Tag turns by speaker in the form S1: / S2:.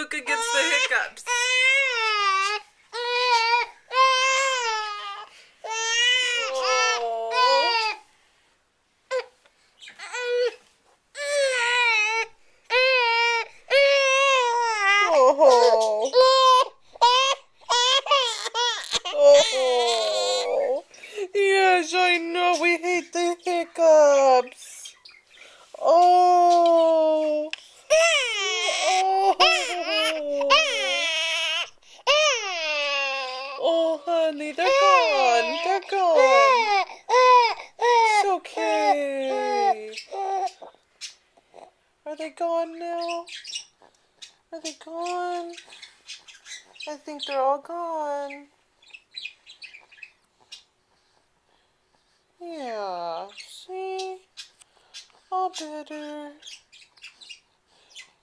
S1: Luca gets the hiccups. Oh. Oh. Yes, I know. We hate the hiccups. Oh. Oh. Oh, honey, they're gone. They're gone. It's okay. Are they gone now? Are they gone? I think they're all gone. Yeah, see? All better.